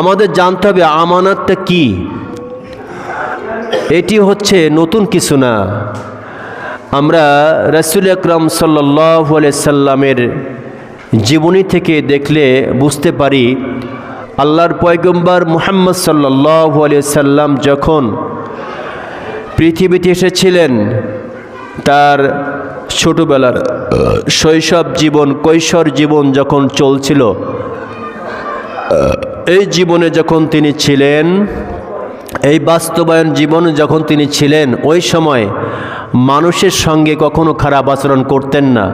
আমাদের জানতে হবে আমানাতটা কি। এটি হচ্ছে নতুন কিছু না। আমরা রাসূল আকরাম সাল্লাল্লাহু আলাইহি সাল্লামের জীবনী থেকে দেখলে বুঝতে পারি, আল্লাহর পয়গম্বর মুহাম্মদ সাল্লাল্লাহু আলাইহি সাল্লাম যখন পৃথিবীতে এসেছিলেন, তার ছোটবেলার শৈশব জীবন, কৈশোর জীবন যখন চলছিল, এই জীবনে যখন তিনি ছিলেন, এই বাস্তবায়ন জীবনে যখন তিনি ছিলেন, ওই সময় মানুষের সঙ্গে কখনো খারাপ আচরণ করতেন না।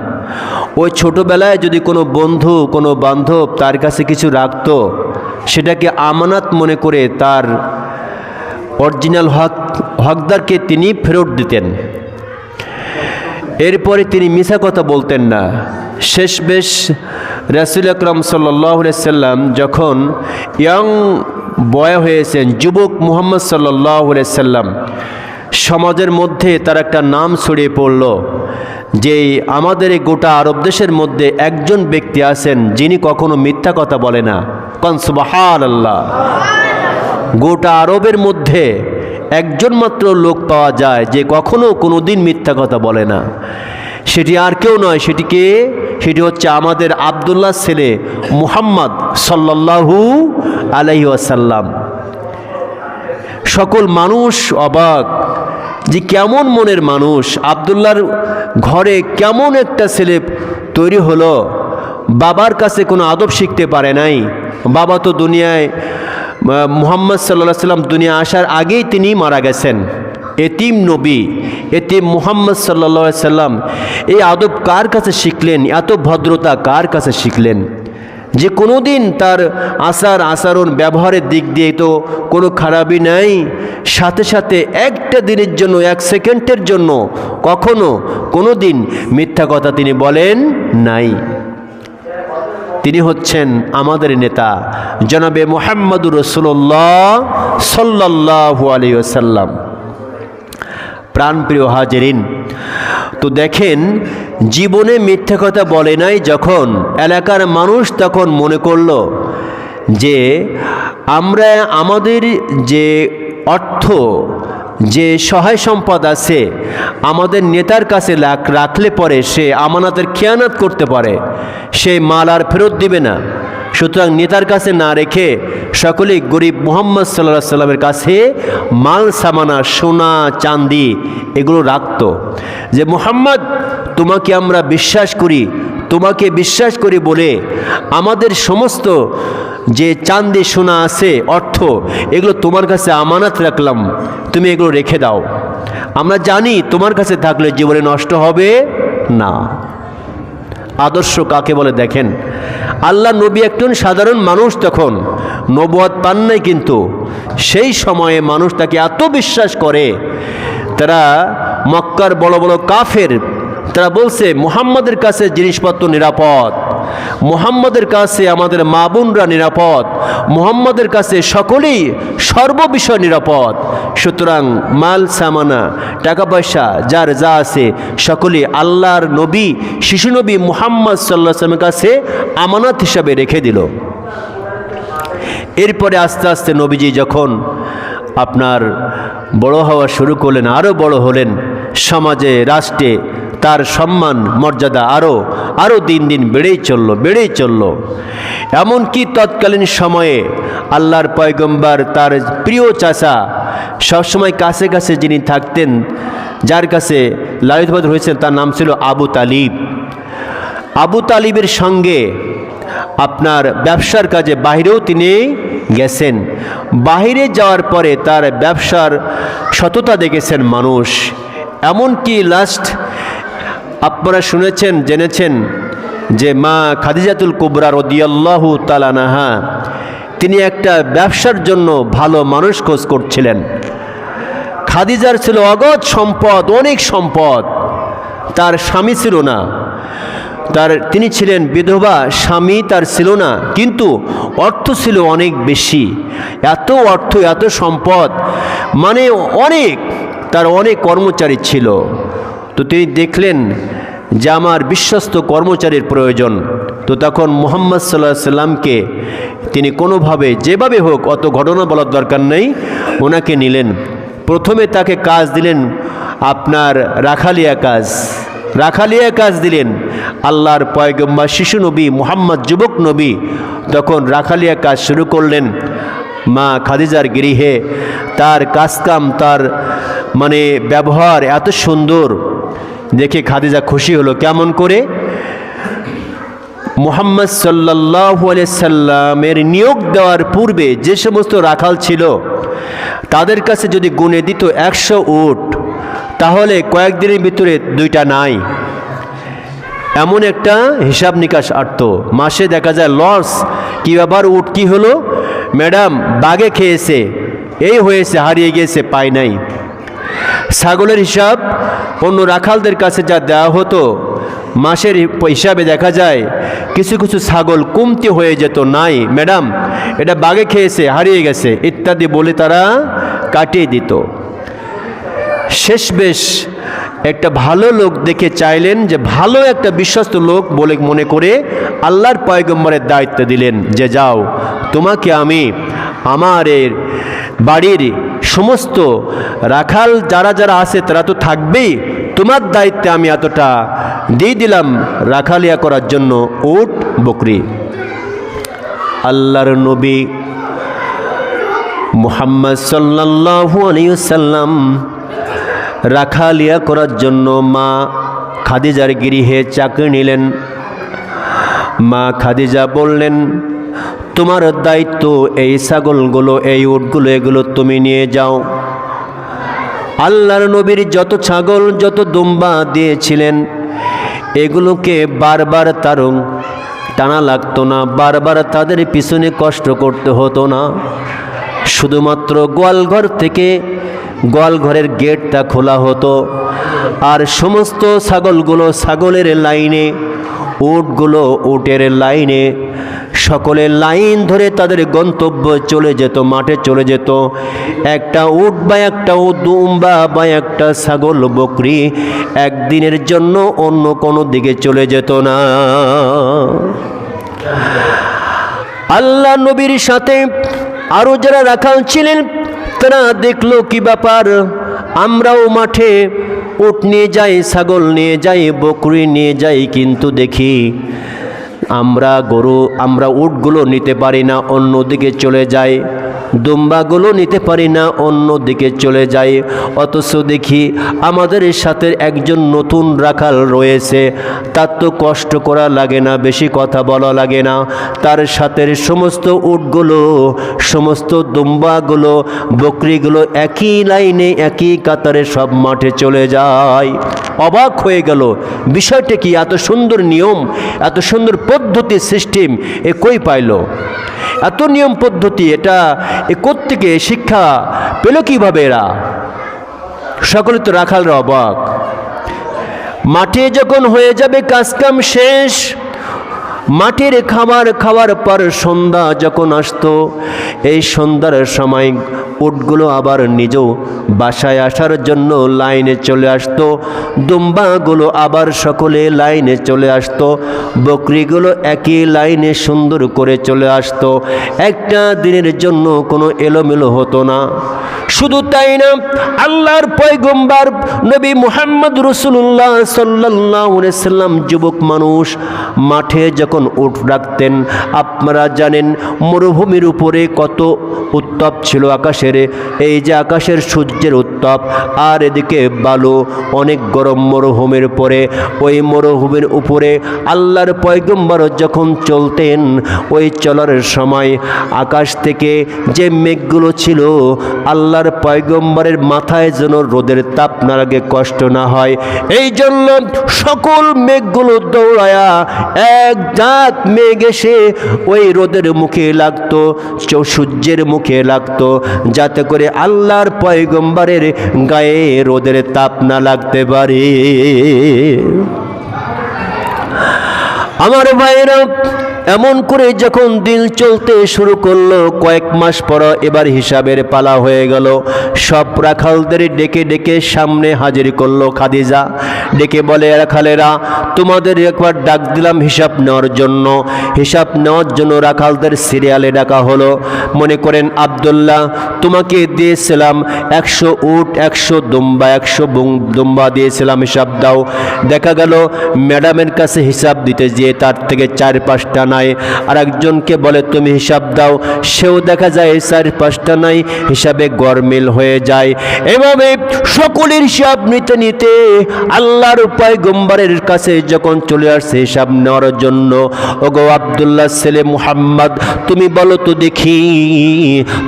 ওই ছোটোবেলায় যদি কোনো বন্ধু, কোনো বান্ধব তার কাছে কিছু রাখত, সেটাকে আমানত মনে করে তার অরিজিনাল হকদারকে তিনি ফেরত দিতেন। এরপরে তিনি মিছা কথা বলতেন না। শেষমেশ রাসূল আকরাম সাল্লাল্লাহু আলাইহি সাল্লাম যখন ইয়ং বয় হয়েছেন, যুবক মুহাম্মদ সাল্লাল্লাহু আলাইহি সাল্লাম, সমাজের মধ্যে তার একটা নাম ছড়িয়ে পড়ল যে আমাদের এই গোটা আরব দেশের মধ্যে একজন ব্যক্তি আছেন যিনি কখনো মিথ্যা কথা বলে না। কান সুবহানাল্লাহ। গোটা আরবের মধ্যে একজন মাত্র লোক পাওয়া যায় যে কখনো কোনো দিন মিথ্যা কথা বলে না। সেটি আর কেউ নয়, সেটি হচ্ছে আমাদের আব্দুল্লাহ ছেলে মুহাম্মদ সাল্লাল্লাহু আলাইহি ওয়াসাল্লাম। সকল মানুষ অবাক যে কেমন মনের মানুষ, আব্দুল্লাহর ঘরে কেমন একটা ছেলে তৈরি হলো। বাবার কাছে কোনো আদব শিখতে পারে নাই। বাবা তো দুনিয়ায়, মুহাম্মদ সাল্লাল্লাহু আলাইহি সাল্লাম দুনিয়া আসার আগেই তিনি মারা গেছেন। এতিম নবী, এতিম মুহাম্মদ সাল্লাল্লাহু আলাইহি সাল্লাম এই আদব কার কাছে শিখলেন? এত ভদ্রতা কার কাছে শিখলেন? যে কোনো দিন তার আচরণ ব্যবহারের দিক দিয়ে তো কোনো খারাপই নাই। সাথে সাথে একটা দিনের জন্য, এক সেকেন্ডের জন্য কখনো কোনো দিন মিথ্যা কথা তিনি বলেন নাই। তিনি হচ্ছেন আমাদের নেতা জনাবে মুহাম্মদুর রাসূলুল্লাহ সাল্লাল্লাহু আলাইহি ওয়াসাল্লাম। প্রাণপ্রিয় হাজিরিন, তো দেখেন, জীবনে মিথ্যা কথা বলে নাই যখন, এলাকার মানুষ তখন মনে করল যে আমরা আমাদের যে অর্থ, যে সহায় সম্পদ আছে, আমাদের নেতার কাছে রাখলে পরে সে আমানতের খেয়ানত করতে পারে, সে মাল আর ফেরত দিবে না। সুতরাং নেতার কাছে না রেখে সকলেই গরিব মুহাম্মদ সাল্লাল্লাহু আলাইহি সাল্লামের কাছে মাল সামানা, সোনা চাঁদি এগুলো রাখত। যে মুহাম্মদ, তোমাকে আমরা বিশ্বাস করি, তোমাকে বিশ্বাস করি বলে আমাদের সমস্ত যে চাঁদি সোনা আছে, অর্থ, এগুলো তোমার কাছে আমানত রাখলাম, তুমি এগুলো রেখে দাও। আমরা জানি তোমার কাছে থাকলে জীবনে নষ্ট হবে না। আদর্শ কাকে বলে দেখেন। আল্লাহ নবী একজন সাধারণ মানুষ, তখন নবুয়ত পান নাই, কিন্তু সেই সময়ে মানুষ তাকে এত বিশ্বাস করে, তারা মক্কার বড় বড় কাফের, তারা বলছে মুহাম্মদের কাছে জিনিসপত্র নিরাপদ, মুহাম্মদের কাছে আমাদের মা বোনরা নিরাপদ, মুহাম্মদের কাছে সকলেই সর্ববিষয় নিরাপদ। সুতরাং মাল সামানা, টাকা পয়সা যার যা আছে সকলেই আল্লাহর নবী, শিশু নবী মুহাম্মদ সাল্লাল্লাহু আলাইহি ওয়াসাল্লামের কাছে আমানত হিসাবে রেখে দিল। এরপরে আস্তে আস্তে নবীজি যখন আপনার বড় হওয়া শুরু করলেন, আরও বড় হলেন, সমাজে রাষ্ট্রে তার সম্মান মর্যাদা আরও দিন দিন বেড়েই চলল। এমনকি তৎকালীন সময়ে আল্লাহর পয়গম্বর, তার প্রিয় চাচা, সবসময় কাছে কাছে যিনি থাকতেন, যার কাছে লালিত পালিত হয়েছেন, তার নাম ছিল আবু তালিব। আবু তালিবের সঙ্গে আপনার ব্যবসার কাজে বাহিরেও তিনি গেছেন। বাহিরে যাওয়ার পরে তার ব্যবসার সততা দেখেছেন মানুষ। এমনকি লাস্ট আপনারা শুনেছেন, জেনেছেন যে মা খাদিজাতুল কুবরা রাদিয়াল্লাহু তাআলা আনহা, তিনি একটা ব্যবসার জন্য ভালো মানুষ খোঁজ করছিলেন। খাদিজার ছিল অগাধ সম্পদ, অনেক সম্পদ, তার স্বামী ছিল না, তিনি ছিলেন বিধবা, স্বামী তার ছিল না, কিন্তু অর্থ ছিল অনেক বেশি। এত অর্থ, এত সম্পদ, মানে অনেক, তার অনেক কর্মচারী ছিল। তো তিনি দেখলেন যে আমার বিশ্বস্ত কর্মচারীর প্রয়োজন। তো তখন মুহাম্মদ সাল্লাল্লাহু আলাইহি সাল্লামকে তিনি কোনোভাবে যেভাবে হোক, অত ঘটনা বলার দরকার নেই, ওনাকে নিলেন। প্রথমে তাকে কাজ দিলেন আপনার রাখালিয়া কাজ দিলেন। আল্লাহর পয়গম্বর শিশু নবী মুহাম্মদ যুবক নবী তখন রাখালিয়া কাজ শুরু করলেন মা খাদিজার গৃহে। তার কাজকাম, তার মানে ব্যবহার এত সুন্দর দেখে খাদিজা খুশি হলো। কেমন করে? মুহাম্মদ সাল্লাল্লাহু আলাইহি সাল্লামের নিয়োগ দেওয়ার পূর্বে যে সমস্ত রাখাল ছিল তাদের কাছে যদি গুণে দিত 100 উট, তাহলে কয়েকদিনের ভিতরে 2টা নাই, এমন একটা হিসাব নিকাশ আটত। মাসে দেখা যায় লস। কি ব্যাপার, উট কি হলো? ম্যাডাম বাঘে খেয়েছে, এই হয়েছে, হারিয়ে গিয়েছে, পাই নাই। ছাগলের হিসাব অন্য রাখালদের কাছে যা দেওয়া হতো, মাসের হিসাবে দেখা যায় কিছু কিছু ছাগল কমতি হয়ে যেত, নাই ম্যাডাম, এটা বাঘে খেয়েছে, হারিয়ে গেছে ইত্যাদি বলে তারা কাটিয়ে দিত। শেষ বেশ একটা ভালো লোক দেখে চাইলেন যে ভালো একটা বিশ্বস্ত লোক বলে মনে করে আল্লাহর পয়গম্বরের দায়িত্ব দিলেন যে যাও, তোমাকে আমি আমার বাড়ির সমস্ত রাখাল যারা যারা আছে তারা তো থাকবেই, তোমার দায়িত্বে আমি এতটা দিয়ে দিলাম রাখালিয়া করার জন্য উট বকরি। আল্লাহর নবী মুহাম্মদ সাল্লাল্লাহু আলাইহি ওয়াসাল্লাম রাখালিয়া করার জন্য মা খাদিজার গৃহে চাকরি নিলেন। মা খাদিজা বললেন, তোমার দায়িত্ব এই ছাগলগুলো, এই উটগুলো, এগুলো তুমি নিয়ে যাও। আল্লাহর নবীর যত ছাগল, যত দুম্বা দিয়েছিলেন, এগুলোকে বারবার টানা লাগতো না, বারবার তাদের পিছনে কষ্ট করতে হতো না। শুধুমাত্র গোয়ালঘর থেকে গোয়ালঘরের গেটটা খোলা হতো, আর সমস্ত ছাগলগুলো ছাগলের লাইনে, উটগুলো উটের লাইনে, সকলের লাইন ধরে তাদের গন্তব্য চলে যেত, মাঠে চলে যেত। একটা উট বা একটা দুম্বা বা একটা ছাগল বকরি একদিনের জন্য অন্য কোনো দিকে চলে যেত না। আল্লাহ নবীর সাথে আরও যারা রাখাল ছিলেন তারা দেখলো কি ব্যাপার, আমরাও মাঠে উট নিয়ে যাই, ছাগল নিয়ে যাই, বকরি নিয়ে যাই, কিন্তু দেখি আমরা উটগুলো নিতে পারি না, অন্যদিকে চলে যাই, দুম্বাগুলো নিতে পারি না, অন্য দিকে চলে যাই। অথচ দেখি আমাদের সাথে একজন নতুন রাখাল রয়েছে, তার তো কষ্ট করা লাগে না, বেশি কথা বলা লাগে না, তার সাথে সমস্ত উটগুলো, সমস্ত দুম্বাগুলো, বকরিগুলো একই লাইনে একই কাতারে সব মাঠে চলে যায়। অবাক হয়ে গেল, বিষয়টা কি? এত সুন্দর নিয়ম, এত সুন্দর পদ্ধতি, সিস্টেম এ কই পাইল? এত নিয়ম পদ্ধতি এটা কোত্থেকে শিক্ষা পেল কিভাবে এরা? সকলে তো রাখালরা অবাক। মাঠে যখন হয়ে যাবে কাজকাম শেষ, মাটির খাবার খাওয়ার পর সন্ধ্যা যখন আসতো, এই সন্ধ্যার সময় উটগুলো আবার নিজেও বাসায় আসার জন্য লাইনে চলে আসতো, দুম্বাগুলো আবার সকলে লাইনে চলে আসতো, বকরিগুলো একই লাইনে সুন্দর করে চলে আসতো। একটা দিনের জন্য কোনো এলোমেলো হতো না। শুধু তাই না, আল্লাহর পয়গম্বর নবী মুহাম্মদ রাসূলুল্লাহ সাল্লাল্লাহু আলাইহি সাল্লাম যুবক মানুষ মাঠে যখন উট রাখতেন, আপনারা জানেন মরুভূমির উপরে কত উত্তাপ ছিল আকাশের, এই যে আকাশের সূর্যের উত্তাপ, আর এদিকে বালু, অনেক গরম মরুভূমির পরে, ওই মরুভূমির উপরে আল্লাহর পয়গম্বর যখন চলতেন, ওই চলার সময় আকাশ থেকে যে মেঘগুলো ছিল, আল্লাহর পয়গম্বরের মাথায় যেন রোদের তাপ না লাগে, কষ্ট না হয়, এই জন্য সকল মেঘগুলো দৌড়ায়া এক জাত মেঘ এসে ওই রোদের মুখে লাগতো, সূর্যের মুখে লাগতো, যাতে করে আল্লাহর পয়গম্বরের গায়ে রোদের তাপ না লাগতে পারে। আমার ভাইরা, এমন করে যখন দিন চলতে শুরু করলো, কয়েক মাস পর এবার হিসাবের পালা হয়ে গেল। সব রাখালদের ডেকে ডেকে সামনে হাজির করলো খাদিজা। ডেকে বলে, রাখালেরা, তোমাদের একবার ডাক দিলাম হিসাব নেওয়ার জন্য। হিসাব নেওয়ার জন্য রাখালদের সিরিয়ালে ডাকা হলো। মনে করেন, আব্দুল্লাহ, তোমাকে দিয়েছিলাম 100 উট, 100 দুম্বা, 100 দুম্বা দিয়েছিলাম, হিসাব দাও। দেখা গেল ম্যাডামের কাছে হিসাব দিতে যেয়ে তার থেকে 4-5টা নাই। আর একজনকে বলে তুমি হিসাব দাও, সেও দেখা যায় 4-5টা নাই, হিসাবে গরমিল হয়ে যায়। এভাবে সকলের হিসাব নিতে নিতে আল্লাহর পয়গম্বরের কাছে যখন চলে আসছে হিসাব নেওয়ার জন্য, ওগো আব্দুল্লাহ ছেলে মুহাম্মদ, তুমি বলো তো দেখি,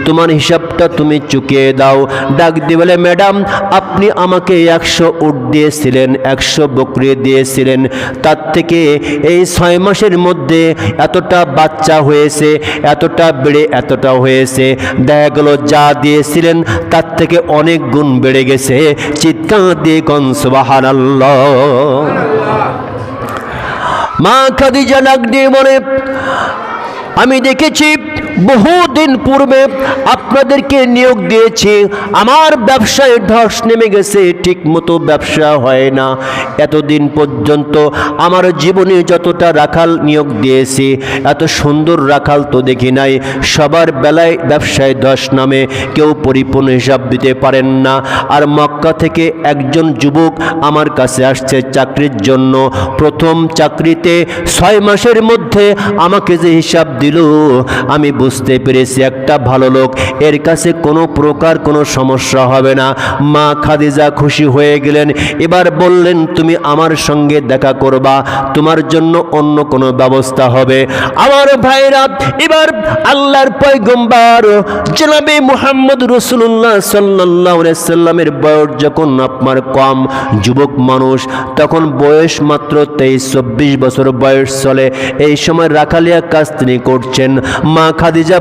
তোমার হিসাবটা তুমি চুকিয়ে দাও। ডাক দিয়ে বলে, ম্যাডাম, আপনি আমাকে 100 উট দিয়েছিলেন, 100 বকরি দিয়েছিলেন, তার থেকে এই 6 মাসের মধ্যে এতটা বাচ্চা হয়েছে, এতটা বেড়ে এতটা হয়েছে। দেখা গেল যা দিয়েছিলেন তার থেকে অনেক গুণ বেড়ে গেছে। চিৎকার দিয়ে কোন সুবহানাল্লাহ। মা খাদিজা ডাক দিয়ে বলে, আমি দেখেছি বহুদিন পূর্বে আপনাদেরকে নিয়োগ দিয়েছি, আমার ব্যবসায় ধস নেমে গেছে, ঠিক মতো ব্যবসা হয় না। এতদিন পর্যন্ত আমার জীবনে যতটা রাখাল নিয়োগ দিয়েছি, এত সুন্দর রাখাল তো দেখি নাই। সবার বেলায় ব্যবসায় ধস নামে, কেউ পরিপূর্ণ হিসাব দিতে পারেন না। আর মক্কা থেকে একজন যুবক আমার কাছে আসছে চাকরির জন্য। প্রথম চাকরিতে 6 মাসের মধ্যে আমাকে যে হিসাব দিল, আমি বুঝতে পেরেছি একটা ভালো লোক, এর কাছে কোনো প্রকার কোনো সমস্যা হবে না। মা খাদিজা খুশি হয়ে গেলেন। এবার বললেন, তুমি আমার সঙ্গে দেখা করবা, তোমার জন্য অন্য কোনো ব্যবস্থা হবে। আমার ভাইরা, এবার আল্লাহর পয়গম্বর জনাবে মুহাম্মদ রাসূলুল্লাহ সাল্লাল্লাহু আলাইহি সাল্লামের বয়স যখন আপনার কম, যুবক মানুষ, তখন বয়স মাত্র 23-24 বছর বয়স চলে। এই সময় রাখালিয়া কাজ তিনি করছেন। মা খাদিজা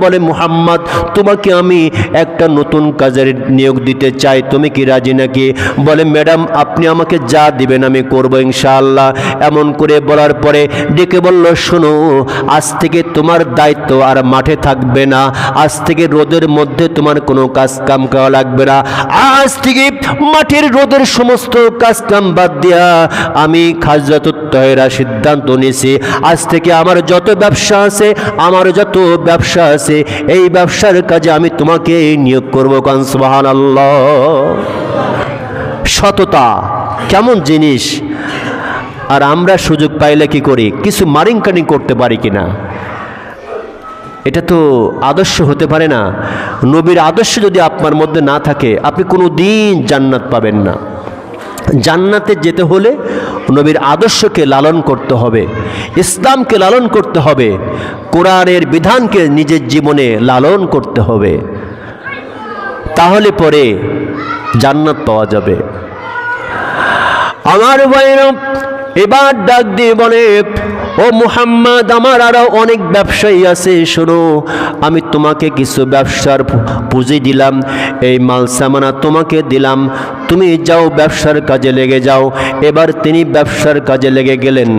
বলে, মুহাম্মদ, তোমাকে আমি একটা নতুন কাজের নিয়োগ দিতে চাই, তুমি কি রাজি নাকি? বলে, ম্যাডাম, আপনি আমাকে যা দিবেন আমি করব ইনশাআল্লাহ। এমন করে বলার পরে ডেকে বলল, শোনো, আজ থেকে তোমার দায়িত্ব আর মাঠে থাকবে না। আজ থেকে রোদের মধ্যে তোমার কোনো কাজ কাম করা লাগবে না। আজ থেকে মাঠের রোদের সমস্ত কাজ কাম বাদ দিয়া আমি খাদিজাতুত তাহেরা সিদ্ধান্ত নিয়েছি, আজ থেকে আমার যত ব্যবসা আছে, আমার যত ব্যবসা আছে, এই ব্যবসার কাজে আমি তোমাকে নিয়োগ করবো। কান সুবহানাল্লাহ। সততা কেমন জিনিস! আর আমরা সুযোগ পাইলে কি করি? কিছু মারিং কাটিং করতে পারি কিনা? এটা তো আদর্শ হতে পারে না। নবীর আদর্শ যদি আপনার মধ্যে না থাকে, আপনি কোনো দিন জান্নাত পাবেন না। জান্নাতে যেতে হলে নবীর আদর্শকে লালন করতে হবে, ইসলামকে লালন করতে হবে, কোরআনের বিধানকে নিজের জীবনে লালন করতে হবে, তাহলে পরে জান্নাত পাওয়া যাবে। আমার ভাইরা, এবার ডাক দিয়ে বলে, ও মুহাম্মদ, আমার আরো অনেক ব্যবসায়ী আছে, শোনো, আমি তোমাকে কিছু ব্যবসার পুঁজি দিলাম, এই মাল সামানা তোমাকে দিলাম, তুমি যাও ব্যবসার কাজে লেগে যাও। এবার তিনি ব্যবসার কাজে লেগে গেলেন।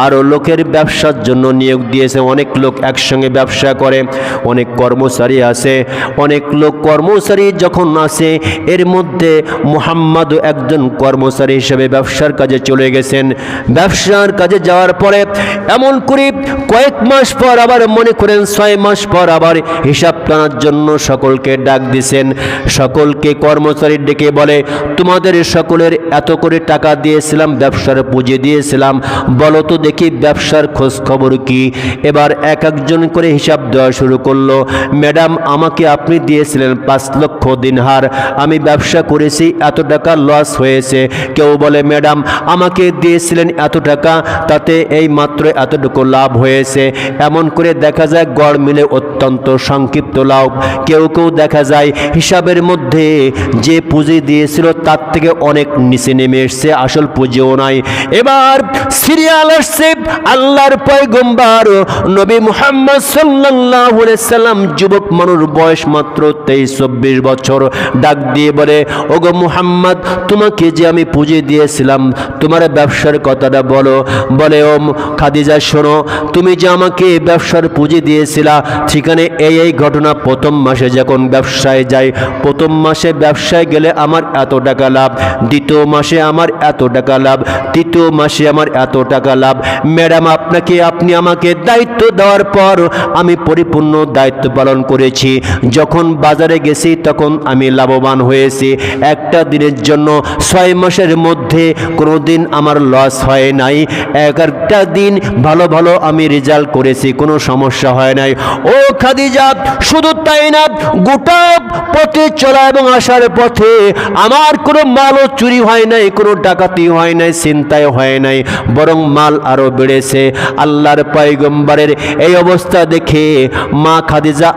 আরও লোকের ব্যবসার জন্য নিয়োগ দিয়েছে। অনেক লোক একসঙ্গে ব্যবসা করে, অনেক কর্মচারী আছে, অনেক লোক কর্মচারী যখন আছে, এর মধ্যে মুহাম্মদ একজন কর্মচারী হিসেবে ব্যবসার কাজে চলে গেছেন। ব্যবসার কাজে যাওয়ার পরে এমন করে কয়েক মাস পর আবার মনে করেন 6 মাস পর আবার হিসাব টানার জন্য সকলকে ডাক দিয়েছেন। সকলকে কর্মচারী ডেকে বলে, তোমাদের সকলের এত করে টাকা দিয়েছিলাম, ব্যবসার পুঁজি দিয়েছিলাম, বলো তো দেখি ব্যবসার খোঁজ খবর কি? এবার এক একজন করে হিসাব দেওয়া শুরু করলো। ম্যাডাম, আমাকে আপনি দিয়েছিলেন 5 লক্ষ দিনহার, আমি ব্যবসা করেছি, এত টাকা লস হয়েছে। কেউ বলে, ম্যাডাম, আমাকে দিয়েছিলেন এত টাকা, তাতে এই মাত্র এতটুকু লাভ হয়েছে। এমন করে দেখা যায় গড় মিলে অত্যন্ত সংক্ষিপ্ত লাভ। কেউ কেউ দেখা যায় হিসাবের মধ্যে যে পুঁজি দিয়েছিল তার থেকে অনেক নিচে নিচে নেমে এসছে, আসল পুঁজিও নাই। এবার সিরিয়াল আসছে, আল্লাহর পয়গম্বর নবী মুহাম্মদ সাল্লাল্লাহু আলাইহি সাল্লাম, যুবক মানুষ, বয়স মাত্র 23-24 বছর, ডাক দিয়ে বলে, ওগো মুহাম্মদ, তোমাকে যে আমি পুঁজি দিয়েছিলাম, তোমার ব্যবসার কথাটা বলো। বলে, ও খাদিজা শোনো, তুমি যে আমাকে ব্যবসার পুঁজি দিয়েছিলা, সেখানে এই ঘটনা, প্রথম মাসে যখন ব্যবসায় যাই, প্রথম মাসে ব্যবসায় গেলে আমার এত টাকা লাভ, দ্বিতীয় মাসে আমার এত টাকা লাভ, তৃতীয় মাসে আমার এত টাকা লাভ। ম্যাডাম, আপনি আমাকে দায়িত্ব দেওয়ার পর আমি পরিপূর্ণ দায়িত্ব পালন করেছি। যখন বাজারে গেছি তখন আমি লাভবান হয়েছি। একটা দিনের জন্য 6 মাসের মধ্যে কোনো দিন আমার লস হয় নাই। একটা দিন ভালো ভালো আমি রেজাল্ট করেছি, কোনো সমস্যা হয় নাই। ও খাদিজা, শুধু তাই না, গোটা পথে চলা এবং আসার পথে আমার কোনো মালও চুরি হয় নাই, কোনো ডাকাতি হয় নাই, ছিনতাই হয় নাই, বরং মাল আরো বেড়েছে। আল্লাহর পয়গম্বরের এই অবস্থা দেখে মা খাদিজা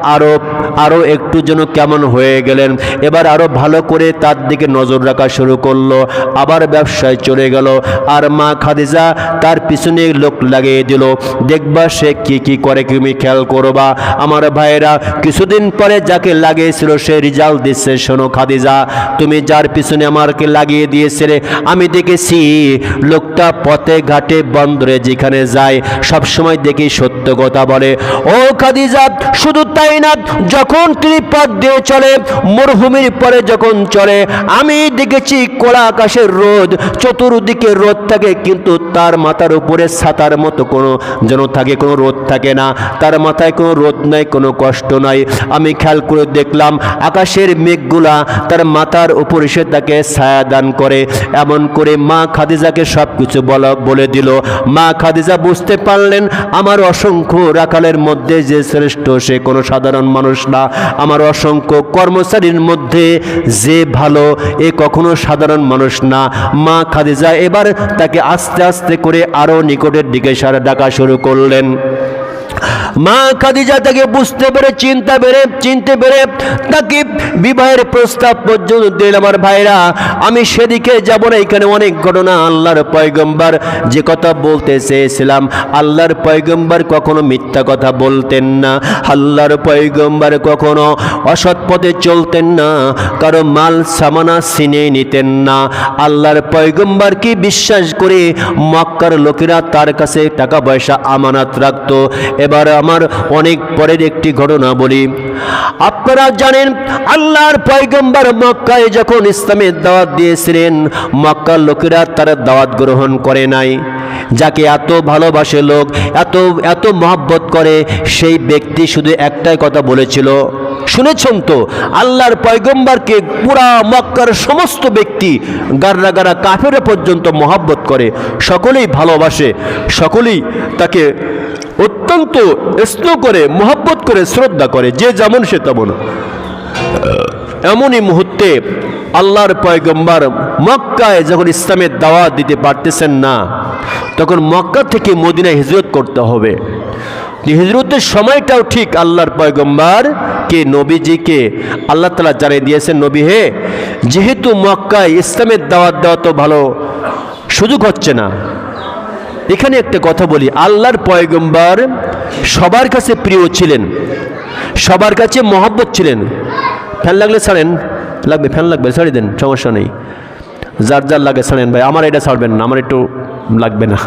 আরো একটু যেন কেমন হয়ে গেলেন। এবার আরো ভালো করে তার দিকে নজর রাখা শুরু করলো, আবার ব্যবসায় চলে গেল। আর মা খাদিজা তার পিছনে লোক লাগিয়ে দিল, দেখবা সে কি করে, তুমি খেয়াল করবা। আমার ভাইরা, কিছুদিন পরে যাকে লাগিয়েছিল সে রেজাল্ট দিচ্ছে। শোনো খাদিজা, তুমি যার পিছনে আমাকে লাগিয়ে দিয়েছিলে, আমি দেখেছি লোকটা পথে ঘাটে বন্দরে যেখানে যায় সবসময় দেখি সত্য কথা বলে। ও খাদিজা, শুধু তাই না, যখন তিনি পথ দিয়ে চলে, মরুভূমির পরে যখন চলে, আমি দেখেছি কোলা আকাশের রোদ, চতুর্দিকে রোদ থাকে, কিন্তু তার মাথার উপরে ছাতার মতো কোনো যেন থাকে, কোনো রোদ থাকে না, তার মাথায় কোনো রোদ নাই, কোনো কষ্ট নাই। আমি খেয়াল করে দেখলাম আকাশের মেঘগুলা তার মাথার উপর এসে তাকে ছায়া দান করে। এমন করে মা খাদিজাকে সব কিছু বলে দিল। মা খাদিজা বুঝতে পারলেন, আমার অসংখ্য রাখালের মধ্যে যে শ্রেষ্ঠ সে কোনো সাধারণ মানুষ না, আমার অসংখ্য কর্মচারীর মধ্যে যে ভালো এ কখনো সাধারণ মানুষ না। মা খাদিজা এবার তাকে আস্তে আস্তে করে আরো নিকটের দিকে ডাকা শুরু করলেন। মা খাদিজা তাকে বুঝতে পেরে চিনতে পেরে তাকে বিবাহের প্রস্তাব পর্যন্ত দিলেন। আমার ভাইরা, আমি সেদিকে যাব না, এখানে অনেক ঘটনা। আল্লাহর পয়গম্বর যে কথা বলতে চেয়েছিলাম, আল্লাহর পয়গম্বর কখনো মিথ্যা কথা বলতেন না, আল্লাহর পয়গম্বর কখনো অসৎ পথে চলতেন না, কারো মাল সামানা ছিনিয়ে নিতেন না। আল্লাহর পয়গম্বরকে বিশ্বাস করে মক্কার লোকেরা তার কাছে টাকা পয়সা আমানত রাখত। এবার আমার অনেক পরের একটি ঘটনা বলি। আপনারা জানেন, আল্লাহর পয়গম্বর মক্কায় যখন ইসলামের দাওয়াত দিয়েছিলেন, মক্কার লোকেরা তার দাওয়াত গ্রহণ করে নাই। যাকে এত ভালোবাসে লোক, এত মহব্বত করে, সেই ব্যক্তি শুধু একটাই কথা বলেছিল, শুনেছেন তো, আল্লাহর পয়গম্বরকে পুরা মক্কার সমস্ত ব্যক্তি, গাররা কাফেররা পর্যন্ত মহব্বত করে, সকলেই ভালোবাসে, সকলেই তাকে অত্যন্ত স্নেহ করে, মহব্বত করে, শ্রদ্ধা করে, যে যেমন সে তেমন। এমনই মুহূর্তে আল্লাহর পয়গম্বর মক্কায় যখন ইসলামের দাওয়াত দিতে পারতেছেন না, তখন মক্কা থেকে মদিনায় হিজরত করতে হবে। হিজরতের সময়টাও ঠিক আল্লাহর পয়গম্বর কে, নবীজিকে আল্লাহ তাআলা জানিয়ে দিয়েছেন, নবী হে, যেহেতু মক্কায় ইসলামের দাওয়াত দেওয়া তো ভালো সুযোগ হচ্ছে না। এখানে একটা কথা বলি, আল্লাহর পয়গম্বর সবার কাছে প্রিয় ছিলেন, সবার কাছে মহব্বত ছিলেন। ফ্যান লাগলে ছাড়েন, লাগবে ফ্যান লাগবে, ছাড়িয়ে দেন, সমস্যা নেই, যার যার লাগে ছাড়েন ভাই, আমার এটা ছাড়বেন না, আমার একটু লাগবে না।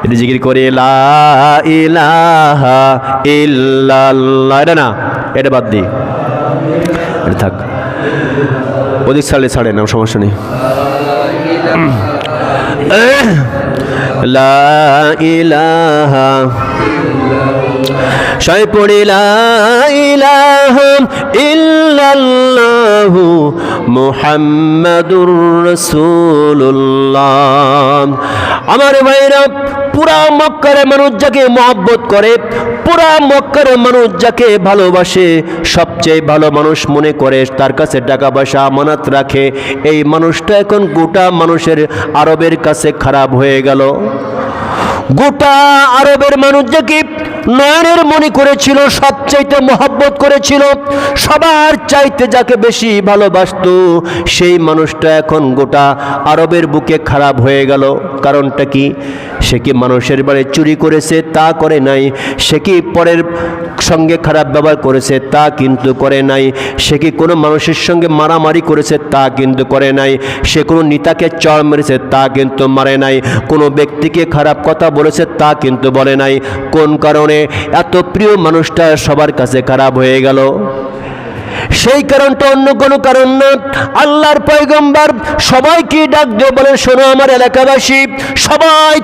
এটা জিকির করে লা ইলাহা ইল্লাল্লাহ, এটা না, এটা বাদ দিই, এটা থাক, ওদিক ছাড়লে ছাড়েন, আমার সমস্যা নেই। লা ইলাহা, সবাই পড়ি লা ইলাহা ইল্লাল্লাহু মুহাম্মাদুর রাসূলুল্লাহ। আমার ভাইরা, পুরা মক্কার মানুষ যাকে মহব্বত করে, পুরা মক্কার মানুষ যাকে ভালোবাসে, সবচেয়ে ভালো মানুষ মনে করে, তার কাছে টাকা পয়সা আমানত রাখে, এই মানুষটা এখন গোটা মানুষের আরবের কাছে খারাপ হয়ে গেল। গোটা আরবের মানুষ যাকে নয়নের মনি করেছিল, সবচাইতে মহব্বত করেছিল, সবার চাইতে যাকে বেশি ভালোবাসতো, সেই মানুষটা এখন গোটা আরবের বুকে খারাপ হয়ে গেল। কারণটা কি? সে কি মানুষের বাড়ি চুরি করেছে? তা করে নাই। সে কি পরের সঙ্গে খারাপ ব্যবহার করেছে? তা কিন্তু করে নাই। সে কি কোনো মানুষের সঙ্গে মারামারি করেছে? তা কিন্তু করে নাই। সে কোনো নেতাকে চড় মেরেছে? তা কিন্তু মারে নাই। কোনো ব্যক্তিকে খারাপ কথা বলেছে? তা কিন্তু বলে নাই। কোন কারণে এত প্রিয় মানুষটা সবার কাছে খারাপ হয়ে গেল? সেই কারণটা অন্য কোনো কারণ না। আল্লাহর পয়গম্বর সবাইকে ডাক দিয়ে বলেন, শোনো আমার এলাকাবাসী, সবাই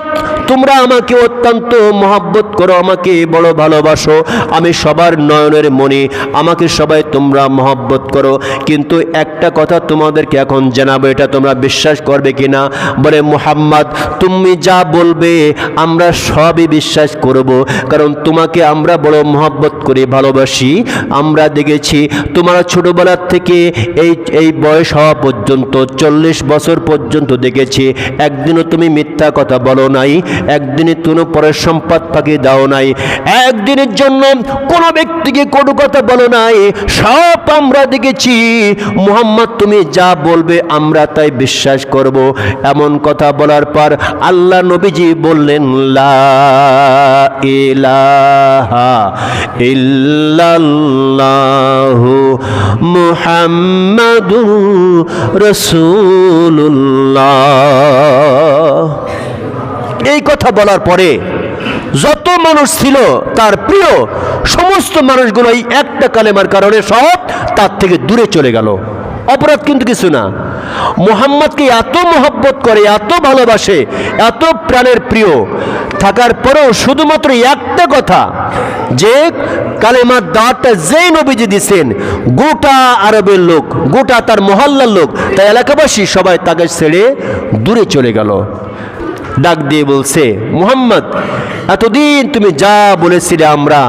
তোমরা আমাকে অত্যন্ত মহব্বত করো, আমাকে বড় ভালোবাসো, আমি সবার নয়নের মণি, আমাকে সবাই তোমরা মহব্বত করো। কিন্তু একটা কথা তোমাদেরকে এখন জানাবো, এটা তোমরা বিশ্বাস করবে কিনা? বলে, মুহাম্মদ তুমি যা বলবে আমরা সবই বিশ্বাস করব, কারণ তোমাকে আমরা বড় মহব্বত করি, ভালোবাসি। আমরা দেখেছি তোমার ছোটবেলার থেকে এই বয়স হওয়া পর্যন্ত 40 বছর পর্যন্ত দেখেছি, একদিনও তুমি মিথ্যা কথা বলো নাই, একদিনে তুমি পরের সম্পদ ফাঁকি দাও নাই, একদিনের জন্য কোনো ব্যক্তিকে কোনো কথা বলো নাই। সব আমরা দেখেছি। মুহাম্মদ তুমি যা বলবে আমরা তাই বিশ্বাস করব। এমন কথা বলার পর আল্লাহ নবীজি বললেন, লা ইলাহা ইল্লাল্লাহু মুহাম্মাদুর রাসূলুল্লাহ। এই কথা বলার পরে যত মানুষ ছিল তার প্রিয় সমস্ত মানুষগুলো এই একটা কালেমার কারণে সব তার থেকে দূরে চলে গেল। অপরাধ কিন্তু কিছু না। মুহাম্মদকে এত মহব্বত করে, এত ভালোবাসে, এত প্রাণের প্রিয় থাকার পরেও শুধুমাত্র একটা কথা, যে কালেমার দাওয়াতটা যেই নবীজি দিয়েছেন, গোটা আরবের লোক, গোটা তার মহল্লার লোক, তাই এলাকাবাসী সবাই তাকে ছেড়ে দূরে চলে গেল। ডাক দিয়ে বলছে, মুহাম্মদ এতদিন তুমি যা বলেছিলে আমরা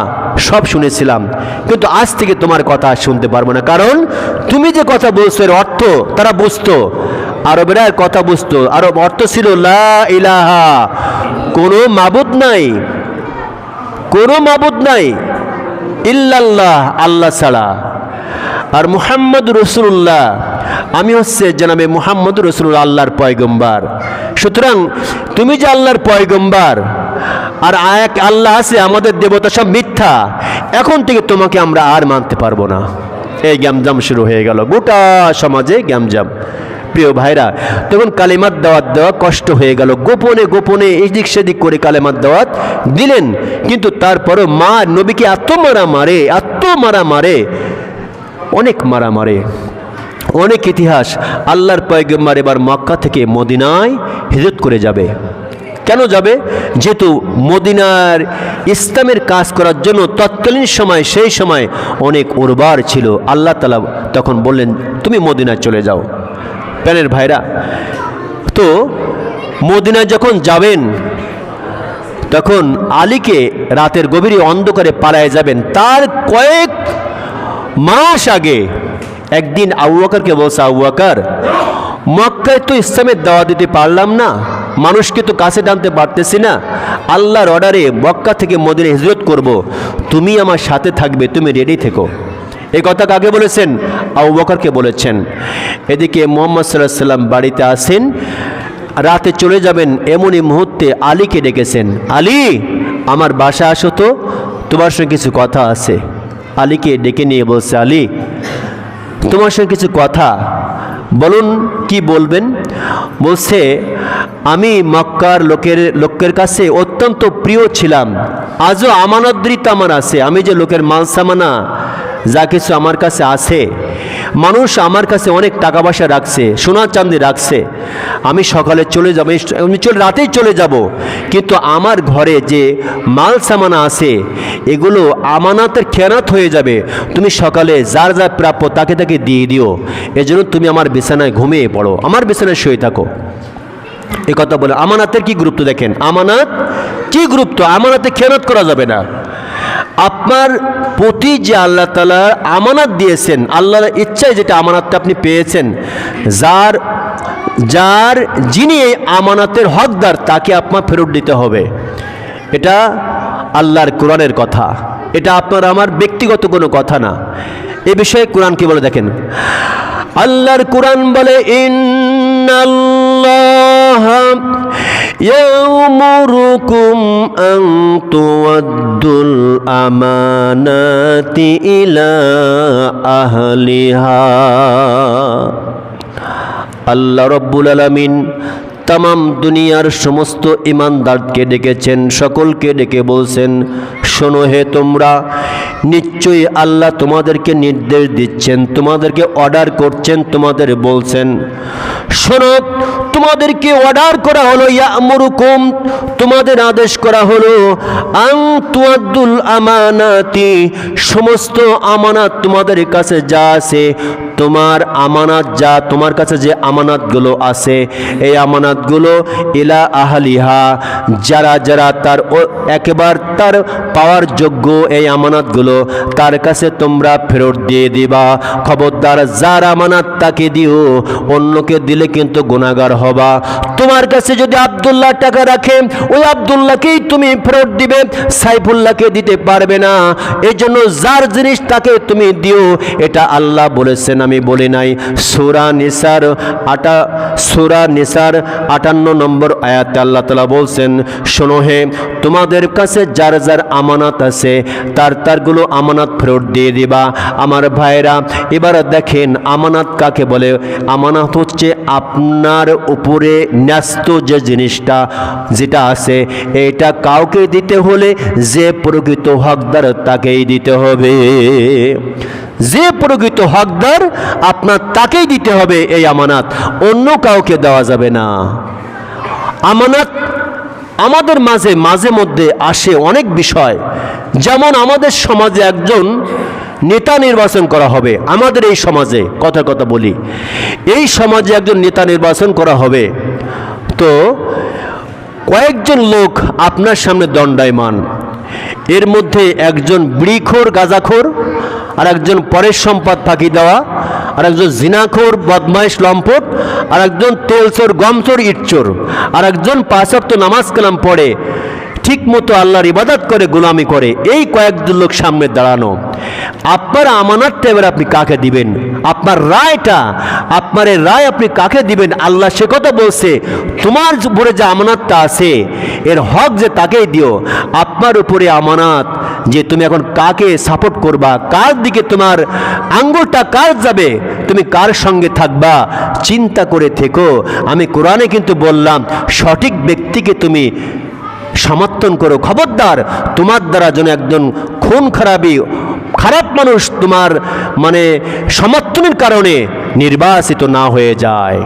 সব শুনেছিলাম, কিন্তু আজ থেকে তোমার কথা শুনতে পারবো না, কারণ তুমি যে কথা বলছো এর অর্থ তারা বুঝতো, আরবেরা কথা বুঝতো। আরব অর্থ ছিল লা ইলাহা, কোনো মাবুদ নাই, কোনো মাবুদ নাই, ইল্লাল্লাহ, আল্লাহ ছাড়া, আর মুহাম্মদ রাসূলুল্লাহ, আমি হচ্ছে জানাবে মুহাম্মদ রাসূলুল্লাহ, আল্লাহর পয়গম্বর। সুতরাং তুমি যে আল্লাহর পয়গম্বর আর এক আল্লাহ আছে, আমাদের দেবতা সব মিথ্যা, এখন থেকে তোমাকে আমরা আর মানতে পারবো না। এই গ্যামজাম শুরু হয়ে গেল, গোটা সমাজে গ্যামজাম। প্রিয় ভাইরা, তখন কালেমার দাওয়াত দেওয়া কষ্ট হয়ে গেল। গোপনে গোপনে এদিক সেদিক করে কালেমার দাওয়াত দিলেন, কিন্তু তারপরও মা নবীকে এত মারা মারে, এত মারা মারে, অনেক মারা মারে, অনেক ইতিহাস। আল্লাহর পয়গম্বর এবার মক্কা থেকে মদিনায় হিজরত করে যাবে। কেন যাবে? যেহেতু মদিনার ইসলামের কাজ করার জন্য তৎকালীন সময়, সেই সময় অনেক উর্বর ছিল। আল্লাহ তাআলা তখন বললেন, তুমি মদিনায় চলে যাও। প্রাণের ভাইরা, তো মদিনায় যখন যাবেন তখন আলীকে রাতের গভীরে অন্ধকারে পালায়ে যাবেন। তার কয়েক মাস আগে একদিন আবু বকরকে বলছে, আবু বকর, মক্কায় তো ইসলামের দাওয়া দিতে পারলাম না, মানুষকে তো কাছে টানতে পারতেছি না, আল্লাহর অর্ডারে মক্কা থেকে মদিনায় হিজরত করব, তুমি আমার সাথে থাকবে, তুমি রেডি থেকো। এই কথা কাকে বলেছেন? আবু বকরকে বলেছেন। এদিকে মুহাম্মদ সাল্লাল্লাহু আলাইহি ওয়াসাল্লাম বাড়িতে আসেন, রাতে চলে যাবেন, এমনই মুহূর্তে আলীকে ডেকেছেন, আলী আমার বাসা আসো তো, তোমার সঙ্গে কিছু কথা আছে। আলীকে ডেকে নিয়ে বলছে, আলী তোমার সঙ্গে কিছু কথা, বলুন কি বলবেন। বলছে, আমি মক্কার লোকের কাছে অত্যন্ত প্রিয় ছিলাম, আজও আমানতদারিতা আমার আছে, আমি যে লোকের মাল সামানা যা কিছু আমার কাছে আছে, মানুষ আমার কাছে অনেক টাকা পয়সা রাখছে, সোনা চাঁদি রাখছে, আমি সকালে চলে যাবো, আমি রাতেই চলে যাব, কিন্তু আমার ঘরে যে মাল সামানা আছে এগুলো আমানতের খেয়ানত হয়ে যাবে, তুমি সকালে যার যা প্রাপ্য তাকে তাকে দিয়ে দিও, এজন্য তুমি আমার বিছানায় ঘুমিয়ে পড়ো, আমার বিছানায় শুয়ে থাকো। এ কথা বলে আমানতের কি গুরুত্ব দেখেন, আমানত কি গুরুত্ব, আমানতে খেয়ানত করা যাবে না। আপনার প্রতি যে আল্লাহ তাআলা আমানত দিয়েছেন, আল্লাহর ইচ্ছায় যেটা আমানতটা আপনি পেয়েছেন, যার যিনি এই আমানতের হকদার তাকে আপনার ফেরত দিতে হবে। এটা আল্লাহর কোরআনের কথা, এটা আপনার আমার ব্যক্তিগত কোনো কথা না। এ বিষয়ে কোরআন কি বলে দেখেন, আল্লাহর কোরআন বলে ইন্নাল্লাহা ইয়া'মুরুকুম আন তু'আদ্দুল আমানাতি ইলা আহলিহা। আল্লাহ রব্বুল আলামিন তামাম দুনিয়ার সমস্ত ইমানদারকে ডেকেছেন, সকলকে ডেকে বলছেন, শোনো হে তোমরা, নিশ্চয়ই আল্লাহ তোমাদেরকে নির্দেশ দিচ্ছেন, তোমাদেরকে অর্ডার করছেন, তোমাদের বলছেন, শোনো তোমাদেরকে অর্ডার করা হলো, ইয়া'মুরুকুম তোমাদের আদেশ করা হলো, আন তু'আদ্দুল আমানাতি সমস্ত আমানাত তোমাদের কাছে যা আছে, তোমার আমানাত যা তোমার কাছে যে আমানাতগুলো আছে, এই আমানাতগুলো ইলা আহলিহা যারা যারা তার একেবারে তার পাওয়ার যোগ্য এই আমানাতগুলো তার কাছে তোমরা ফেরত দিয়ে দিবা। খবরদার যার আমানাত তাকে দিও, অন্যকে দিলে কিন্তু গুনাহগার হবা। তোমার কাছে যদি আব্দুল্লাহ টাকা রাখে, ওই আব্দুল্লাহকেই তুমি ফেরত দিবে, সাইফুল্লাহকে দিতে পারবে না। এই জন্য যার জিনিস তাকে তুমি দিও, এটা আল্লাহ বলেছেন, আমি বলি নাই। সূরা নিসার 58 নম্বর আয়াতে আল্লাহ তাআলা বলছেন, শোনো হে তোমাদের কাছে যার যার আমানত আছে তারগুলো আমানত ফেরত দিয়ে দিবা। আমার ভাইরা, এবার দেখেন আমানত কাকে বলে। আমানত হচ্ছে আপনার উপরে ন্যস্ত যে জিনিসটা যেটা আছে, এটা কাউকে দিতে হলে যে প্রকৃত হকদার তাকেই দিতে হবে। যে প্রকৃত হকদার আপনার তাকেই দিতে হবে এই আমানত, অন্য কাউকে দেওয়া যাবে না। আমানত আমাদের মাঝে মাঝে মধ্যে আসে অনেক বিষয়, যেমন আমাদের সমাজে একজন নেতা নির্বাচন করা হবে। আমাদের এই সমাজে কথার কথা বলি, এই সমাজে একজন নেতা নির্বাচন করা হবে, তো কয়েকজন লোক আপনার সামনে দণ্ডায়মান। এর মধ্যে একজন বিড়িখোর গাঁজাখোর, আর একজন পরের সম্পদ ফাঁকি দেওয়া, আর একজন জিনাখোর বদমাইশ লম্পট, আর একজন তেলচোর গমচোর ইটচোর, আর একজন 5 ওয়াক্ত নামাজ কালাম পড়ে ঠিক মতো আল্লাহর ইবাদত করে গোলামি করে। এই কয়েকজন লোক সামনে দাঁড়ানো। আপনার আমানতটা এবার আপনি কাকে দিবেন? আপনার রায়টা, আপনার এই রায় আপনি কাকে দিবেন? আল্লাহ সে কথা বলছে, তোমার উপরে যে আমানতটা আছে এর হক যে তাকেই দিও। আপনার উপরে আমানত যে তুমি এখন কাকে সাপোর্ট করবা, কার দিকে তোমার আঙ্গুলটা কার যাবে, তুমি কার সঙ্গে থাকবা, চিন্তা করে থেকো। আমি কোরআনে কিন্তু বললাম সঠিক ব্যক্তিকে তুমি সমর্থন করো। খবরদার তোমার দ্বারা যেন একজন খুন খারাপি খারাপ মানুষ তোমার সমর্থনের কারণে নির্বাচিত না হয়ে যায়।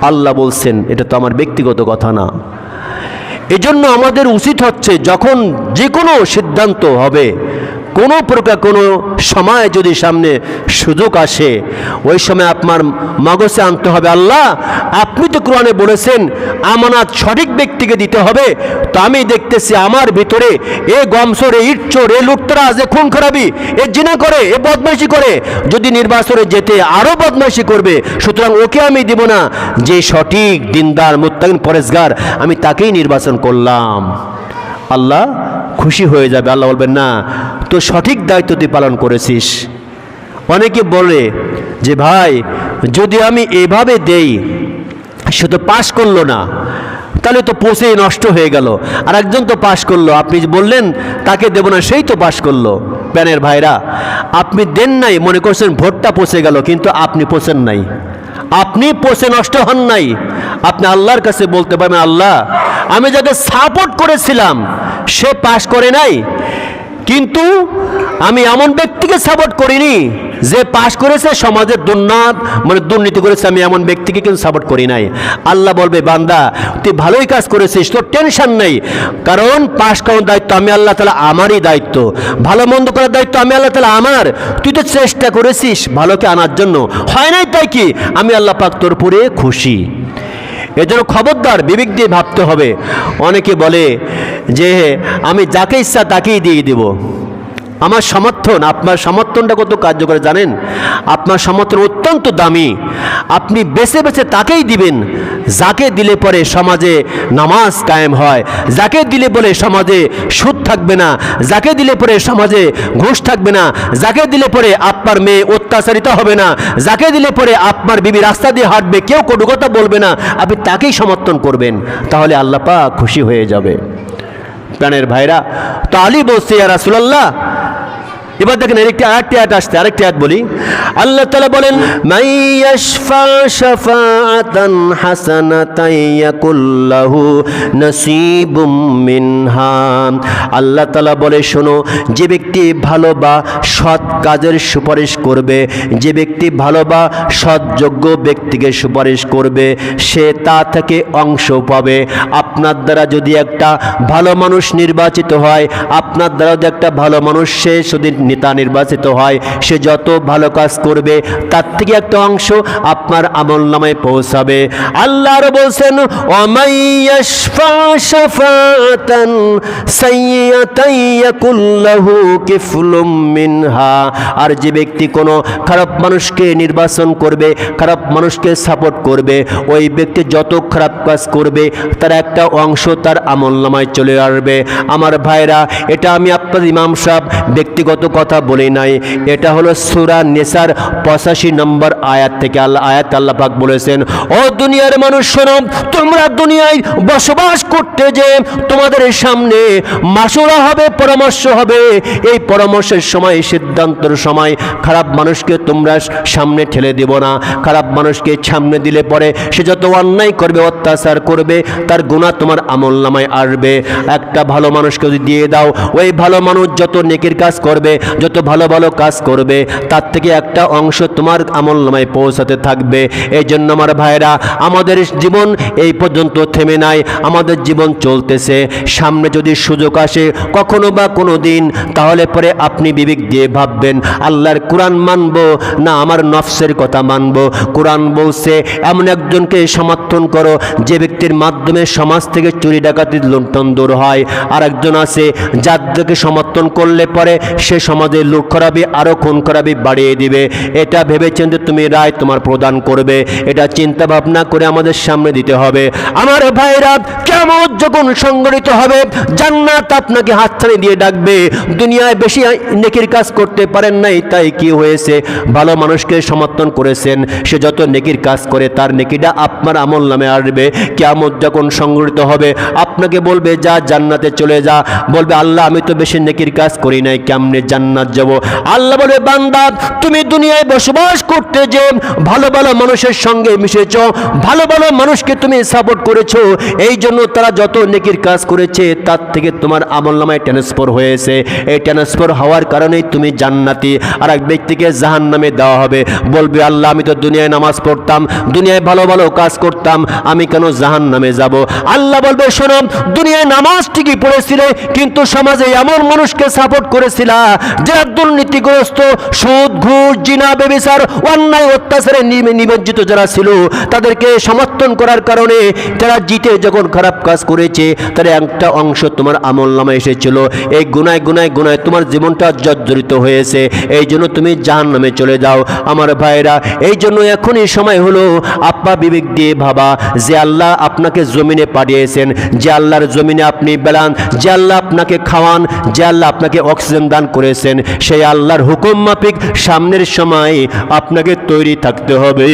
আল্লাহ বলছেন, এটা তো আমার ব্যক্তিগত কথা না। এজন্য আমাদের উচিত হচ্ছে যখন যে কোনো সিদ্ধান্ত হবে, কোনো প্রকার কোনো সময় যদি সামনে সুযোগ আসে, ওই সময় আপনার মগজে আনতে হবে, আল্লাহ আপনি তো কোরআনে বলেছেন আমানত সঠিক ব্যক্তিকে দিতে হবে, তো আমি দেখতেছি আমার ভিতরে এ গমসর, এ ইটচোর, এ লুটতরাজ, এ খুন খারাপি, এ জিনা করে, এ বদমাইশি করে, যদি নির্বাচনে যেতে আরও বদমাইশি করবে, সুতরাং ওকে আমি দিব না। যে সঠিক দিনদার মুত্তাকিন পরেজগার আমি তাকেই নির্বাচন করলাম। আল্লাহ খুশি হয়ে যাবে। আল্লাহ বলবেন, না তো সঠিক দায়িত্ব তুই পালন করেছিস। অনেকে বলে যে ভাই যদি আমি এভাবে দেই, সে তো পাশ করলো না, তাহলে তো পচে নষ্ট হয়ে গেল। আর একজন তো পাশ করলো, আপনি বললেন তাকে দেব না, সেই তো পাশ করলো। প্যানের ভাইরা, আপনি দেন নাই, মনে করছেন ভোটটা পচে গেল, কিন্তু আপনি পচেন নাই, আপনি পচে নষ্ট হন নাই। আপনি আল্লাহর কাছে বলতে পারবেন, আল্লাহ আমি যাকে সাপোর্ট করেছিলাম সে পাশ করে নাই, কিন্তু আমি এমন ব্যক্তিকে সাপোর্ট করিনি যে পাশ করেছে, সমাজের দুর্নীতি করেছে, আমি এমন ব্যক্তিকে কিন্তু সাপোর্ট করি নাই। আল্লাহ বলবে, বান্দা তুই ভালোই কাজ করেছিস, তোর টেনশন নেই, কারণ পাশ করার দায়িত্ব আমি আল্লাহ তাআলা, আমারই দায়িত্ব। ভালো মন্দ করার দায়িত্ব আমি আল্লাহ তাআলা, আমার। তুই তো চেষ্টা করেছিস ভালোকে আনার জন্য, হয় নাই তাই কি আমি আল্লাহ পাক তোর উপরে খুশি। এজন্য খবরদার বিবেক দিয়ে ভাবতে হবে। অনেকে বলে যে আমি যাকে ইচ্ছা তাকেই দিয়ে দেব। আমার সমর্থন, আপনার সমর্থনটা কত কার্যকর জানেন? আপনার সমর্থন অত্যন্ত দামি। আপনি বেছে বেছে তাকেই দিবেন যাকে দিলে পরে সমাজে নামাজ কায়েম হয়, যাকে দিলে পরে সমাজে সুদ থাকবে না, যাকে দিলে পরে সমাজে ঘুষ থাকবে না, যাকে দিলে পরে আপনার মেয়ে অত্যাচারিত হবে না, যাকে দিলে পরে আপনার বিবি রাস্তা দিয়ে হাঁটবে, কেউ কটু কথা বলবে না, আপনি তাকেই সমর্থন করবেন। তাহলে আল্লাহ পাক খুশি হয়ে যাবে। প্রাণের ভাইরা, তো আলী বলছে ইয়া রাসূলুল্লাহ। এবার দেখেন আরেকটি আয়াত আসছে, আরেকটি আয়াত বলি। আল্লাহ তাআলা বলেন, মান ইয়াশফা শাফাআতান হাসানাতান ইয়াকুল্লাহু নাসিবুম মিনহা। আল্লাহ তাআলা বলে, শোনো, যে ব্যক্তি ভালো বা সৎ কাজের সুপারিশ করবে, যে ব্যক্তি ভালো বা সৎযোগ্য ব্যক্তিকে সুপারিশ করবে, সে তা থেকে অংশ পাবে। আপনার দ্বারা যদি একটা ভালো মানুষ নির্বাচিত হয়, আপনার দ্বারা যদি একটা ভালো মানুষ, সে যদি নেতা নির্বাচিত হয়, সে যত ভালো কাজ করবে তার থেকে একটা অংশ আপনার আমলনামায় পৌঁছাবে। আল্লাহ আরো বলছেন, ওয়ামান ইয়াশফা শাফাআতান সাইয়্যাতান ইয়াকুল্লাহু কিফলুম মিনহা। আর যে ব্যক্তি কোনো খারাপ মানুষকে নির্বাচন করবে, খারাপ মানুষকে সাপোর্ট করবে, ওই ব্যক্তি যত খারাপ কাজ করবে তার একটা অংশ তার আমলনামায় চলে আসবে। আমার ভাইরা, এটা আমি আপনার ইমাম সাহেব ব্যক্তিগত কথা বলি নাই, এটা হলো সূরা নিসার 85 নম্বর আয়াত থেকে আল্লাহ পাক বলেছেন, ও দুনিয়ার মানুষ শোনো, তোমরা দুনিয়ায় বসবাস করতে যে তোমাদের সামনে মাশওয়ারা হবে, পরামর্শ হবে। এই পরামর্শের সময়, সিদ্ধান্তের সময় খারাপ মানুষকে তোমরা সামনে ঠেলে দেব না। খারাপ মানুষকে সামনে দিলে পরে সে যত অন্যায় করবে, অত্যাচার করবে, তার গুনাহ তোমার আমলনামায় আসবে। একটা ভালো মানুষকে যদি দিয়ে দাও, ওই ভালো মানুষ যত নেকির কাজ করবে, যত ভালো ভালো কাজ করবে, তার থেকে একটা অংশ তোমার আমলনামায় পৌঁছাতে থাকবে। এই জন্য আমার ভাইরা, আমাদের জীবন এই পর্যন্ত থেমে নাই, আমাদের জীবন চলতেছে। সামনে যদি সুযোগ আসে কখনো বা কোনো দিন, তাহলে পরে আপনি বিবেক দিয়ে ভাববেন, আল্লাহর কোরআন মানবো না আমার নফসের কথা মানবো। কোরআন বলছে, এমন একজনকে সমর্থন করো যে ব্যক্তির মাধ্যমে সমাজ থেকে চুরি ডাকাতি লুণ্ঠন দূর হয়। আর একজন আছে যাদেরকে সমর্থন করলে পরে সে সমাজে লুট খরাবি, আরো খুন খরাবি বাড়িয়ে দিবে। এটা ভেবেছেন যে তুমি রায় তোমার প্রদান করবে, এটা চিন্তা ভাবনা করে আমাদের সামনে দিতে হবে। আমার ভাইরা, কিয়ামত যখন সংঘটিত হবে, জান্নাত আপনাকে হাতছানি দিয়ে ডাকবে। দুনিয়ায় বেশি নেকির কাজ করতে পারেন নাই, তাই কি হয়েছে? ভালো মানুষকে সমর্থন করেছেন, সে যত নেকির কাজ করে তার নেকিটা আপনার আমল নামে আসবে। কিয়ামত যখন সংঘটিত হবে, আপনাকে বলবে যা জান্নাতে চলে যা। বলবে আল্লাহ আমি তো বেশি নেকির কাজ করি নাই, কেমনে জান্নাত যাব? আল্লাহ বলে, বান্দা তুমি দুনিয়ায় বসবাস করতে যে ভালো ভালো মানুষের সঙ্গে মিশেছ, ভালো ভালো মানুষকে তুমি সাপোর্ট করেছো, এই জন্য তারা যত নেকির কাজ করেছে তার থেকে তোমার আমলনামায় ট্রান্সফার হয়েছে। এই ট্রান্সফার হওয়ার কারণেই তুমি জান্নাতি। আর এক ব্যক্তিকে জাহান্নামে দেওয়া হবে। বলবে আল্লাহ আমি তো দুনিয়ায় নামাজ পড়তাম, দুনিয়ায় ভালো ভালো কাজ করতাম, আমি কেন জাহান্নামে যাব? আল্লাহ বলবে, শোনো, দুনিয়ায় নামাজ ঠিকই পড়েছিলে, কিন্তু সমাজে এমন মানুষকে সাপোর্ট করেছিলা যারা দুর্নীতিগ্রস্ত, সুদ, ঘুষ, জিনা, ব্যভিচার, অন্যায়, অত্যাচারে নিমজ্জিত যারা ছিল, তাদেরকে সমর্থন করার কারণে তারা জিতে যখন খারাপ কাজ করেছে, তার একটা অংশ তোমার আমলনামায় এসেছিল। এই গুনায় গুনায় গুনায় তোমার জীবনটা জর্জরিত হয়েছে। এই জন্য তুমি জাহান্নামে চলে যাও। আমার ভাইরা, এই জন্য এখনই সময় হলো আপা বিবেক দিয়ে ভাবা যে আল্লাহ আপনাকে জমিনে পাঠিয়েছেন, যে আল্লাহর জমিনে আপনি বেড়ান, যে আল্লাহ আপনাকে খাওয়ান, যে আল্লাহ আপনাকে অক্সিজেন দান করেছেন, সেই আল্লাহর হুকুম মাফিক সামনের সময় আপনাকে তৈরি থাকতে হবে।